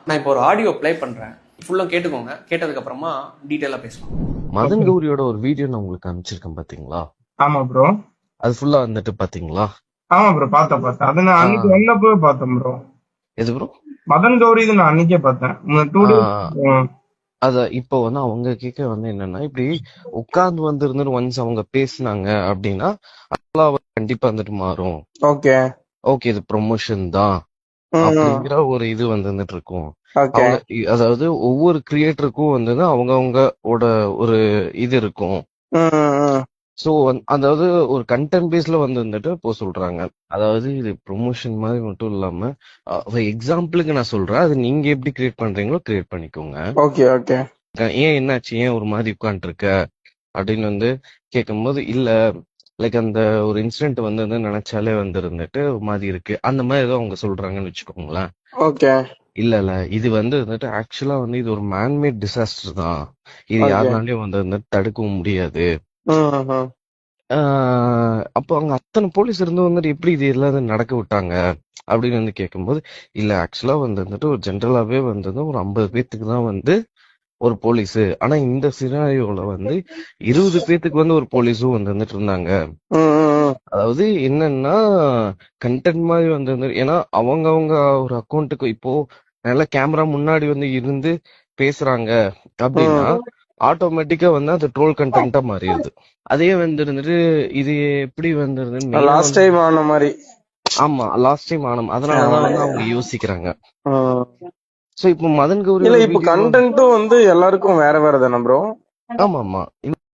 நான் இப்போ ஒரு ஆடியோ ப்ளே பண்றேன், ஃபுல்லா கேட்டுக்கோங்க. கேட்டதுக்கு அப்புறமா டீடைலா பேசலாம். மதன் ஓகே. கௌரியோட ஒரு வீடியோ நான் உங்களுக்கு அனுப்பிச்சிருக்கேன் பாத்தீங்களா? ஆமா ப்ரோ. அது ஃபுல்லா வந்துட்டு பாத்தீங்களா? ஆமா ப்ரோ, பார்த்தேன். அது நான் அன்னைக்கு ஆஹ் வந்தப்போ பார்த்தேன் ப்ரோ. எது ப்ரோ? மதன் கௌரி இது நான் அன்னைக்கே பார்த்தேன். 2 டேஸ். ஆஹ் அத இப்போ வந்து அவங்க கேட்க வந்து என்னன்னா, இப்படி உட்கார்ந்து வந்து இருந்துட்டு ஒன்ஸ் அவங்க பேசுனாங்க அப்படின்னா கண்டிப்பா வந்துட்டு மாறும். ஓகே. ஓகே, இது ப்ரொமோஷன் தான் அப்படிங்கிற ஒரு இது வந்துட்டு இருக்கும். ஓகே. அவங்க அதாவது ஒவ்வொரு கிரியேட்டருக்கும் வந்து அவங்கவுங்களோட ஒரு இது இருக்கும். சோ அதாவது ஒரு கண்டென்ட் பேஸ்ல வந்துட்டு இப்போ சொல்றாங்க. அதாவது இது ப்ரொமோஷன் மாதிரி மட்டும் இல்லாம எக்ஸாம்பிளுக்கு நான் சொல்றேன், அது நீங்க எப்படி கிரியேட் பண்றீங்களோ கிரியேட் பண்ணிக்கோங்க. ஓகே. ஓகே. ஏன் என்னாச்சு, ஏன் ஒரு மாதிரி உட்காந்துருக்க அப்படின்னு வந்து கேட்கும்போது, இல்ல லைக் அந்த ஒரு இன்சிடென்ட் வந்து நினைச்சாலே வந்து இருந்துட்டு ஒரு மாதிரி இருக்கு, அந்த மாதிரி ஏதோ அவங்க சொல்றாங்கன்னு வச்சுக்கோங்களேன். ஓகே. இல்ல இது வந்து வந்துட்டு ஆக்சுவலா வந்து இது ஒரு மேன்மேட் டிசாஸ்டர் தான், இது ஓகே. யாருனாலையும் வந்து தடுக்கவும் முடியாது. அப்போ அங்க அத்தனை போலீஸ் இருந்து வந்துட்டு எப்படி இது எல்லாம் நடக்க விட்டாங்க அப்படின்னு வந்து கேட்கும்போது, இல்ல ஆக்சுவலா வந்துட்டு ஒரு ஜென்ரலாவே வந்து ஒரு 50 பேத்துக்கு தான் வந்து ஒரு போலீஸ். ஆனா இந்த சினாரியோல வந்து 20 பேத்துக்கு வந்து ஒரு போலீஸும் வந்துட்டு இருந்தாங்க. அதாவது என்னன்னா கண்டென்ட் மாதிரி வந்து ஏன்னா அவங்க ஒரு அக்கௌண்ட்டுக்கு இப்போ நல்ல கேமரா முன்னாடி வந்து இருந்து பேசுறாங்க அப்படின்னா ஆட்டோமேட்டிக்கா வந்து அது ட்ரோல் கண்டென்ட்டா மாறிடுது. அதே வந்துட்டு இது எப்படி வந்துருது மெயினா லாஸ்ட் வந்து, டைம் ஆன மாதிரி. ஆமா லாஸ்ட் டைம் ஆனம், அதனாலதான் வந்து அவங்க யோசிக்கிறாங்க. சோ இப்போ மதன் இல்ல, கௌரியோட இப்ப வீடியோ, கண்டென்ட்டும் வந்து எல்லாருக்கும் வேற வேற தானே ப்ரோ? ஆமா